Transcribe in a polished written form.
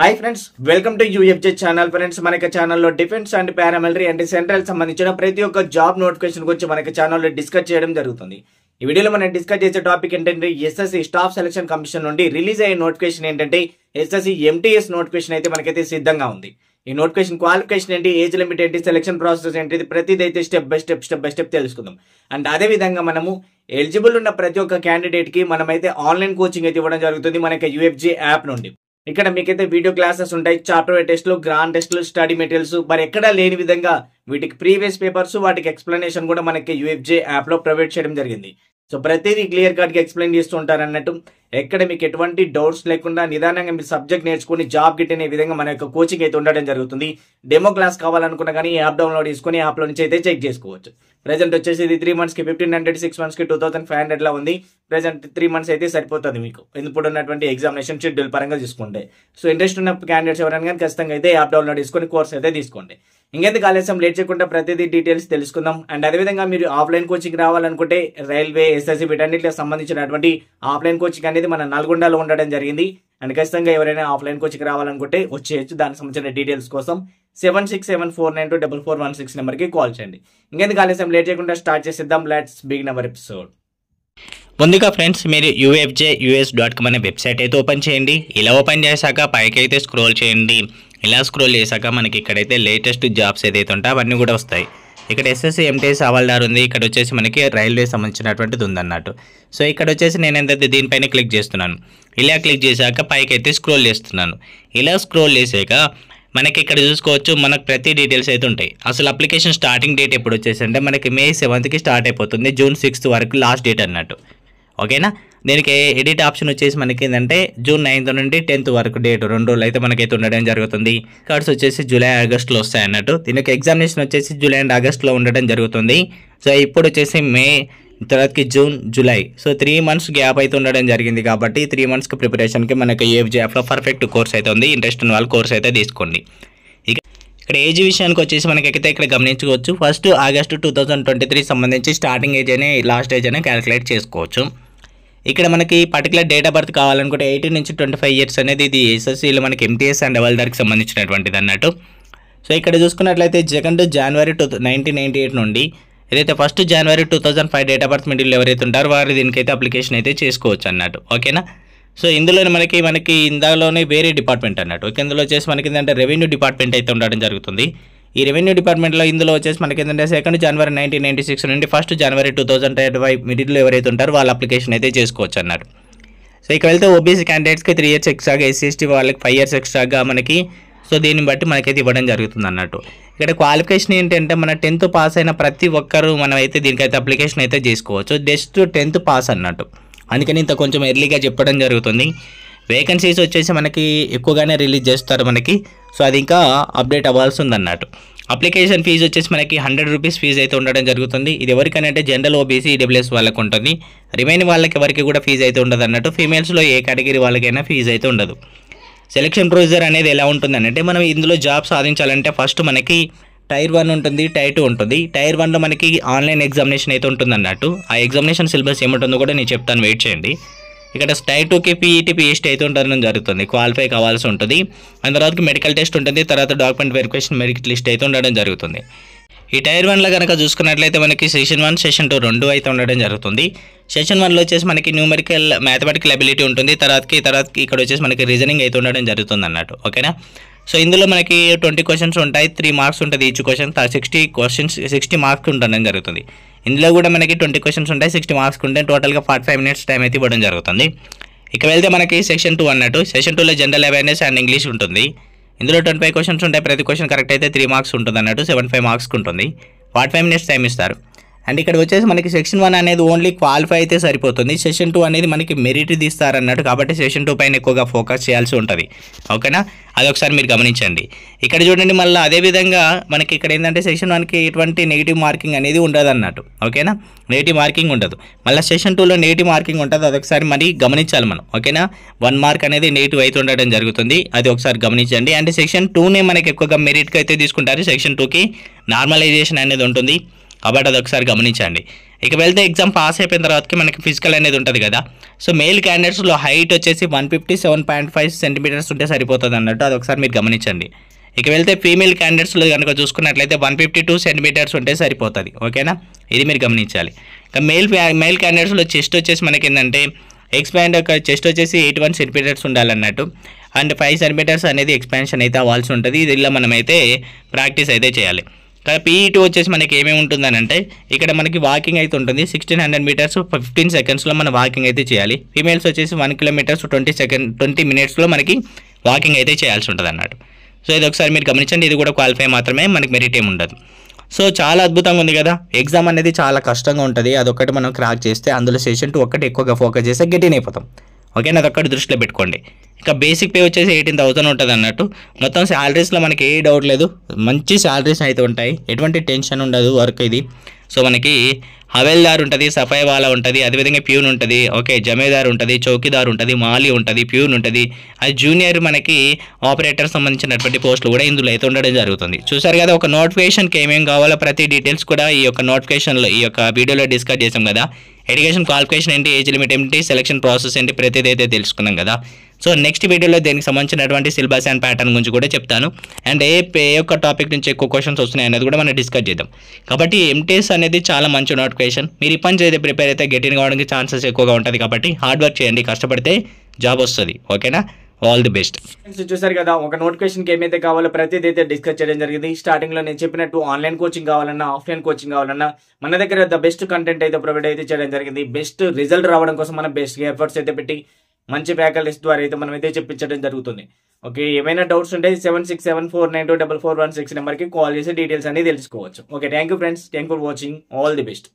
Hi friends, welcome to UFJ channel. Friends, మనకి ఛానల్లో defence and paramilitary and central సంబంధించిన ప్రతి ఒక్క జాబ్ నోటిఫికేషన్ గురించి మనకి ఛానల్లో డిస్కస్ చేయడం జరుగుతుంది. ఈ వీడియోలో మనం డిస్కస్ చేసే టాపిక్ ఏంటంటే ఎస్ఎస్సి స్టాఫ్ సెలక్షన్ కమిషన్ నుండి రిలీజ్ అయ్యే నోటిఫికేషన్ ఏంటంటే ఎస్ఎస్సి ఎంటీఎస్ నోటిఫికేషన్ అయితే మనకైతే సిద్ధంగా ఉంది. ఈ నోటిఫికేషన్ క్వాలిఫికేషన్ ఏంటి, ఏజ్ లిమిట్ ఏంటి, సెలక్షన్ ప్రాసెస్ ఏంటి, ప్రతిదీ అయితే స్టెప్ బై స్టెప్ తెలుసుకుందాం. అండ్ అదే విధంగా మనము ఎలిజిబుల్ ఉన్న ప్రతి ఒక్క క్యాండిడేట్ కి మనమైతే ఆన్లైన్ కోచింగ్ అయితే ఇవ్వడం జరుగుతుంది మనకి యూఎఫ్జే యాప్ నుండి. ఇక్కడ మీకైతే వీడియో క్లాసెస్ ఉంటాయి, చాప్టర్ టెస్ట్లు, గ్రాండ్ టెస్ట్లు, స్టడీ మెటీరియల్స్, మరి ఎక్కడా లేని విధంగా వీటికి ప్రీవియస్ పేపర్స్, వాటికి ఎక్స్ప్లెనేషన్ కూడా మనకి యూఎఫ్జే యాప్ లో ప్రొవైడ్ చేయడం జరిగింది. సో ప్రతిదీ క్లియర్ కట్ గా ఎక్స్ప్లెయిన్ చేస్తూ ఉంటారు అన్నట్టు. ఎక్కడ మీకు ఎటువంటి డౌట్స్ లేకుండా నిదానంగా మీ సబ్జెక్ట్ నేర్చుకుని జాబ్ గిట్టే విధంగా మన యొక్క కోచింగ్ అయితే ఉండడం జరుగుతుంది. డెమో క్లాస్ కావాలనుకున్నా కానీ యాప్ డౌన్లోడ్ చేసుకుని యాప్ లో నుంచి అయితే చెక్ చేసుకోవచ్చు. ప్రెజెంట్ వచ్చేసి ఇది 3 months కి 1500, 6 months కి 2500 లా ఉంది. ప్రెజెంట్ 3 months అయితే సరిపోతుంది మీకు ఇప్పుడు ఉన్నటువంటి ఎగ్జామినేషన్ షెడ్యూల్ పరంగా చూసుకుంటే. సో ఇంట్రెస్ట్ ఉన్న క్యాండిడేట్స్ ఎవరైనా కానీ ఖచ్చితంగా అయితే యాప్ డౌన్లోడ్ చేసుకుని కోర్స్ అయితే తీసుకోండి. ఇంకెందుకు ఆలస్యం, లేట్ చేయకుండా ప్రతిదీ డీటెయిల్స్ తెలుసుకుందాం. అండ్ అదేవిధంగా మీరు ఆఫ్లైన్ కోచింగ్ రావాలనుకుంటే రైల్వే, ఎస్ఎస్సి వీటన్నిటికి సంబంధించినటువంటి ఆఫ్లైన్ కోచింగ్ అనేది మన నల్గొండలో ఉండడం జరిగింది. అండ్ ఖచ్చితంగా ఎవరైనా ఆఫ్లైన్ కోచింగ్ రావాలనుకుంటే వచ్చేయచ్చు. దానికి సంబంధించిన డీటెయిల్స్ కోసం 7674924416 నెంబర్కి కాల్ చేయండి. ఇంకెందుకు ఆలస్యం, లేట్ చేయకుండా స్టార్ట్ చేసేద్దాం. Let's begin our episode. ముందుగా ఫ్రెండ్స్, మీరు ufjus.com అనే వెబ్సైట్ అయితే ఓపెన్ చేయండి. ఇలా ఓపెన్ చేశాక పైకి అయితే స్క్రోల్ చేయండి. ఇలా స్క్రోల్ చేశాక మనకి ఇక్కడైతే లేటెస్ట్ జాబ్స్ ఏదైతే ఉంటాయో అవన్నీ కూడా వస్తాయి. ఇక్కడ ఎస్ఎస్సి ఎంటీఎస్ హవాల్దార్ ఉంది. ఇక్కడ వచ్చేసి మనకి రైల్వే సంబంధించినటువంటిది ఉందన్నట్టు. సో ఇక్కడ వచ్చేసి నేను ఏంటంటే దీనిపైన క్లిక్ చేస్తున్నాను. ఇలా క్లిక్ చేశాక పైకి అయితే స్క్రోల్ చేస్తున్నాను. ఇలా స్క్రోల్ చేసాక మనకి ఇక్కడ చూసుకోవచ్చు, మనకు ప్రతి డీటెయిల్స్ అయితే ఉంటాయి. అసలు అప్లికేషన్ స్టార్టింగ్ డేట్ ఎప్పుడు వచ్చేసి అంటే మనకి May 7th స్టార్ట్ అయిపోతుంది. June 6th వరకు లాస్ట్ డేట్ అన్నట్టు. ఓకేనా. దీనికి ఎడిట్ ఆప్షన్ వచ్చేసి మనకి ఏంటంటే June 9th నుండి 10th వరకు డేట్ 2 రోజులు అయితే మనకైతే ఉండడం జరుగుతుంది. కార్డ్స్ వచ్చేసి July, Augustలో వస్తాయి అన్నట్టు. దీనికి ఎగ్జామినేషన్ వచ్చేసి July and Augustలో ఉండడం జరుగుతుంది. సో ఇప్పుడు వచ్చేసి May, తర్వాతకి June, July. So 3 months gap అయితే ఉండడం జరిగింది. కాబట్టి 3 monthsకి ప్రిపరేషన్కి మనకి యూఎఫ్జే యాప్లో పర్ఫెక్ట్ కోర్స్ అయితే ఉంది. ఇంట్రెస్ట్ ఉన్న వాళ్ళు కోర్స్ అయితే తీసుకోండి. ఇక్కడ ఏజ్ విషయానికి వచ్చేసి మనకైతే ఇక్కడ గమనించుకోవచ్చు. ఫస్ట్ August 2023 సంబంధించి స్టార్టింగ్ ఏజ్ అనే లాస్ట్ ఏజ్ అనే క్యాలిక్యులేట్ చేసుకోవచ్చు. ఇక్కడ మనకి పర్టికులర్ డేట్ ఆఫ్ బర్త్ కావాలనుకుంటే 18 నుంచి 25 years అనేది ఇది ఎస్ఎస్సిలో మనకి ఎంటీఎస్ అండ్ హవాల్దార్కి సంబంధించినటువంటిది అన్నట్టు. సో ఇక్కడ చూసుకున్నట్లయితే 2nd January 1998 నుండి ఏదైతే 1st January 2005 date of birth middle ఎవరైతే ఉంటారో వారు దీనికైతే అప్లికేషన్ అయితే చేసుకోవచ్చు అన్నట్టు. ఓకేనా. సో ఇందులోనే మనకి ఇందులోనే వేరే డిపార్ట్మెంట్ అన్నట్టు. ఓకే, ఇందులో వచ్చేసి మనకి ఏంటంటే రెవెన్యూ డిపార్ట్మెంట్ అయితే ఉండడం జరుగుతుంది. ఈ రెవెన్యూ డిపార్ట్మెంట్లో ఇందులో వచ్చేసి మనకి ఏంటంటే 2nd January 1996 నుండి 1st January 2005 మిడిల్లో ఎవరైతే ఉంటారో వాళ్ళ అప్లికేషన్ అయితే చేసుకోవచ్చు అన్నట్టు. సో ఇక్కడ వెళ్తే ఓబీసీ క్యాండిడేట్స్కి 3 years ఎక్స్ట్రాగా, SC/ST వాళ్ళకి 5 years ఎక్స్ట్రాగా మనకి. సో దీన్ని బట్టి మనకైతే ఇవ్వడం జరుగుతుంది అన్నట్టు. ఇక్కడ క్వాలిఫికేషన్ ఏంటంటే మన 10th పాస్ అయిన ప్రతి ఒక్కరు మనం అయితే దీనికైతే అప్లికేషన్ అయితే చేసుకోవచ్చు. జస్ట్ 10th పాస్ అన్నట్టు. అందుకని ఇంత కొంచెం ఎర్లీగా చెప్పడం జరుగుతుంది. వేకెన్సీస్ వచ్చేసి మనకి ఎక్కువగానే రిలీజ్ చేస్తారు మనకి. సో అది ఇంకా అప్డేట్ అవ్వాల్సి ఉంది అన్నట్టు. అప్లికేషన్ ఫీజు వచ్చేసి మనకి 100 rupees ఫీజు అయితే ఉండడం జరుగుతుంది. ఇది ఎవరికైనా జనరల్, ఓబీసీ, ఈడబ్ల్యూఎస్ వాళ్ళకి ఉంటుంది. రిమైనింగ్ వాళ్ళకి ఎవరికి కూడా ఫీజు అయితే ఉండదు అన్నట్టు. ఫీమేల్స్లో ఏ కేటగిరీ వాళ్ళకైనా ఫీజు అయితే ఉండదు. సెలక్షన్ ప్రొసీజర్ అనేది ఎలా ఉంటుంది అంటే మనం ఇందులో జాబ్ సాధించాలంటే ఫస్ట్ మనకి Tier 1 ఉంటుంది, Tier 2 ఉంటుంది. Tier 1లో మనకి ఆన్లైన్ ఎగ్జామినేషన్ అయితే ఉంటుంది అన్నట్టు. ఆ ఎగ్జామినేషన్ సిలబస్ ఏముంటుందో కూడా నేను చెప్తాను, వెయిట్ చేయండి. ఇక్కడ Tier 2కి PET, PST అయితే ఉండడం జరుగుతుంది. క్వాలిఫై కావాల్సి ఉంటుంది. అండ్ తర్వాతకి మెడికల్ టెస్ట్ ఉంటుంది. తర్వాత డాక్యుమెంట్ వెరిఫికేషన్, మెరిట్ లిస్ట్ అయితే ఉండడం జరుగుతుంది. ఈ Tier 1లో కనుక చూసుకున్నట్లయితే మనకి Session 1, Session 2 రెండు అయితే ఉండడం జరుగుతుంది. Session 1లో వచ్చేసి మనకి న్యూమరికల్, మ్యాథమెటికల్ అబిలిటీ ఉంటుంది. తర్వాతకి ఇక్కడ వచ్చేసి మనకి రీజనింగ్ అయితే ఉండడం జరుగుతుంది అన్నట్టు. ఓకేనా. సో ఇందులో మనకి 20 questions ఉంటాయి. 3 marks ఉంటుంది ఈచ్ క్వశ్చన్. 60 marks ఉండడం జరుగుతుంది. ఇందులో కూడా మనకి 20 questions ఉంటాయి, 60 marks ఉంటాయి. టోటల్గా 45 minutes టైం అయితే ఇవ్వడం జరుగుతుంది. ఇక వెళ్తే మనకి Section 2 అన్నట్టు. Section 2లో జనరల్ అవేర్నెస్ అండ్ ఇంగ్లీష్ ఉంటుంది. ఇందులో 25 questions ఉంటాయి. ప్రతి క్వశ్చన్ కరెక్ట్ అయితే 3 marks ఉంటుంది అన్నట్టు. 75 marks ఉంటుంది. 45 minutes టైం ఇస్తారు. అండ్ ఇక్కడ వచ్చేసి మనకి Section 1 అనేది ఓన్లీ క్వాలిఫై అయితే సరిపోతుంది. Section 2 అనేది మనకి మెరిట్ తీస్తారన్నట్టు. కాబట్టి Section 2 పైన ఎక్కువగా ఫోకస్ చేయాల్సి ఉంటుంది. ఓకేనా. అదొకసారి మీరు గమనించండి. ఇక్కడ చూడండి, మళ్ళీ అదేవిధంగా మనకి ఇక్కడ ఏంటంటే Section 1కి ఎటువంటి నెగిటివ్ మార్కింగ్ అనేది ఉండదు అన్నట్టు. ఓకేనా. నెగిటివ్ మార్కింగ్ ఉండదు. మళ్ళీ Section 2లో నెగిటివ్ మార్కింగ్ ఉంటుంది. అదొకసారి మరి గమనించాలి మనం. ఓకేనా. 1 mark అనేది నెగిటివ్ అయితే ఉండడం జరుగుతుంది. అది ఒకసారి గమనించండి. అంటే Section 2నే మనకి ఎక్కువగా మెరిట్కి అయితే తీసుకుంటారు. Section 2కి నార్మలైజేషన్ అనేది ఉంటుంది. కాబట్టి అది ఒకసారి గమనించండి. ఇక వెళ్తే ఎగ్జామ్ పాస్ అయిపోయిన తర్వాతకి మనకి ఫిజికల్ అనేది ఉంటుంది కదా. సో మేల్ క్యాండిడేట్స్లో హైట్ వచ్చేసి 157.5 సెంటీమీటర్స్ ఉంటే సరిపోతుంది అన్నట్టు, అది ఒకసారి మీరు గమనించండి. ఇక వెళ్తే ఫీమేల్ క్యాండిడేట్స్లో కనుక చూసుకున్నట్లయితే 152 సెంటీమీటర్స్ ఉంటే సరిపోతుంది. ఓకేనా, ఇది మీరు గమనించాలి. ఇక మేల్ క్యాండిడేట్స్లో చెస్ట్ వచ్చేసి మనకి ఏంటంటే ఎక్స్పాండ్ యొక్క చెస్ట్ వచ్చేసి 81 సెంటీమీటర్స్ ఉండాలన్నట్టు, అండ్ 5 సెంటీమీటర్స్ అనేది ఎక్స్పాన్షన్ అయితే అవ్వాల్సి ఉంటుంది. ఇది ఇలా మనమైతే ప్రాక్టీస్ అయితే చేయాలి. కానీ PE2 వచ్చేసి మనకి ఏమేమి ఉంటుందని అంటే ఇక్కడ మనకి వాకింగ్ అయితే ఉంటుంది. 1600 మీటర్స్ 15 సెకండ్స్లో మనం వాకింగ్ అయితే చేయాలి. ఫీమేల్స్ వచ్చేసి 1 కిలోమీటర్స్ 20 మినిట్స్లో మనకి వాకింగ్ అయితే చేయాల్సి ఉంటుంది అన్నట్టు. సో ఇది ఒకసారి మీరు గమనించండి. ఇది కూడా క్వాలిఫై మాత్రమే, మనకి మెరిట్ ఏమి ఉండదు. సో చాలా అద్భుతంగా ఉంది కదా. ఎగ్జామ్ అనేది చాలా కష్టంగా ఉంటుంది, అదొక్కటి మనం క్రాక్ చేస్తే అందులో సెషన్ 2 ఒక్కటి ఎక్కువగా ఫోకస్ చేస్తే గెటిన్ అయిపోతాం. ఓకేనా, అదొక్కటి దృష్టిలో పెట్టుకోండి. ఇక బేసిక్ పే వచ్చేసి 18,000 ఉంటుంది అన్నట్టు. మొత్తం శాలరీస్లో మనకి ఏ డౌట్ లేదు, మంచి శాలరీస్ అయితే ఉంటాయి, ఎటువంటి టెన్షన్ ఉండదు వర్క్ ఇది. సో మనకి హవేల్దార్ ఉంటుంది, సఫాయి వాలా ఉంటుంది, అదేవిధంగా ప్యూన్ ఉంటుంది, ఓకే, జమేదార్ ఉంటుంది, చౌకీదార్ ఉంటుంది, మాలి ఉంటుంది, ప్యూన్ ఉంటుంది. అది జూనియర్ మనకి ఆపరేటర్ సంబంధించినటువంటి పోస్టులు కూడా ఇందులో అయితే ఉండడం జరుగుతుంది. చూసారు కదా, ఒక నోటిఫికేషన్కి ఏమేమి కావాలో ప్రతి డీటెయిల్స్ కూడా ఈ యొక్క నోటిఫికేషన్లో ఈ యొక్క వీడియోలో డిస్కస్ చేసాం కదా. ఎడ్యుకేషన్ క్వాలిఫికేషన్ ఏంటి, ఏజ్ లిమిట్ ఏంటి, సెలక్షన్ ప్రాసెస్ ఏంటి, ప్రతిదీ అయితే తెలుసుకున్నాం కదా. సో నెక్స్ట్ వీడియోలో దీనికి సంబంధించినటువంటి సిలబస్ అండ్ ప్యాటర్న్ గురించి కూడా చెప్తాను, అండ్ ఏ యొక్క టాపిక్ నుంచి ఎక్కువ క్వశ్చన్స్ వస్తున్నాయి అనేది కూడా మనం డిస్కస్ చేద్దాం. కాబట్టి MTS అనేది చాలా మంచి నోటిఫికేషన్. మీరు ఇప్పటి నుంచి అయితే ప్రిపేర్ అయితే గెట్ ఇన్ కావడానికి ఛాన్సెస్ ఎక్కువగా ఉంటుంది. కాబట్టి హార్డ్ వర్క్ చేయండి, కష్టపడితే జాబ్ వస్తుంది. ఓకేనా, ఆల్ ది బెస్ట్. చూసారు కదా, ఒక నోటిఫికేషన్ కి ఏమైతే కావాలో ప్రతిదీ అయితే డిస్కస్ చేయడం జరిగింది. స్టార్టింగ్ లో నేను చెప్పినట్టు ఆన్లైన్ కోచింగ్ కావాలన్నా, ఆఫ్లైన్ కోచింగ్ కావాలన్నా మన దగ్గర ద బెస్ట్ కంటెంట్ అయితే ప్రొవైడ్ అయితే చేయడం జరిగింది. బెస్ట్ రిజల్ట్ రావడం కోసం మనం బెస్ట్ ఎఫర్ట్స్ అయితే పెట్టి మంచి ఫ్యాకల్టీస్ ద్వారా అయితే మనం అయితే చెప్పించడం జరుగుతుంది. ఓకే, ఏమైనా డౌట్స్ ఉంటే 7674924416 నెంబర్కి కాల్ చేసి డీటెయిల్స్ అనేది తెలుసుకోవచ్చు. Okay, thank you friends, thank for watching, all the best.